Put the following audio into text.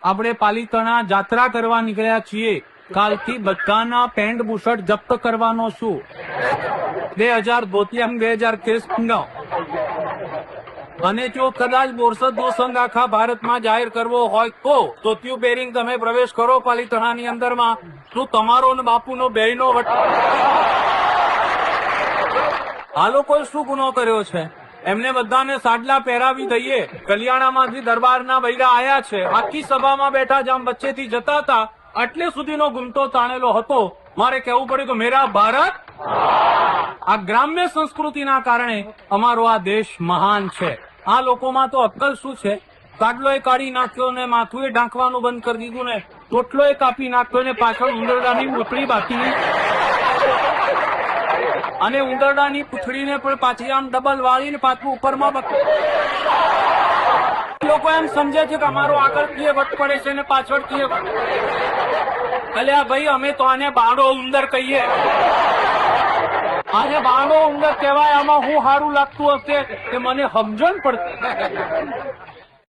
આપણે પાલિતાણા જાત્રા કરવા નીકળ્યા છીએ. કાલથી બધાના પેન્ટ બુશર્ટ જપ્ત કરવાનો છું. 2000 ધોતિયા 2000 કેસ મંગાવો. અને જો કદાચ બોરસદનો સંઘ આખા ભારતમાં જાહેર કરવો હોય તો ધોતિયું પહેરીને તમે પ્રવેશ કરો પાલિતાણાની અંદરમાં, શું તમારો ને બાપુનો બેયનો આ લોકોએ શું ગુનો કર્યો છે? એમને બધાને સાડલા પહેરાવી દઈએ. કલ્યાણામાંથી દરબારના બૈરા આયા છે, આખી સભામાં બેઠા જામ વચ્ચેથી જતા હતા, આટલે સુધીનો ગુમતો તાણેલો હતો. મારે કહેવું પડ્યું કે મેરા ભારત. આ ગ્રામ્ય સંસ્કૃતિના કારણે અમારો આ દેશ મહાન છે. આ લોકોમાં તો અક્કલ શું છે? કાડલોય કાઢી નાખ્યો ને માથું ઢાંકવાનું બંધ કરી દીધું ને ટોટલોય કાપી નાખ્યો ને પાછળ ઉંદરડાની પૂંછડી બાકી, અને ઉંદરડાની પૂંછડીને પણ પાછી આમ ડબલ વાળીને પાછું ઉપરમાં લોકો એમ સમજે છે કે અમારો આગળ કીએ વટ પડે છે ને પાછળ કીએ. અલ્યા ભાઈ, અમે તો આને બાળો ઉંદર કહીએ. આને બાળો ઉંદર કહેવાય. આમાં હું સારું લાગતું હશે કે મને સમજણ પડતી.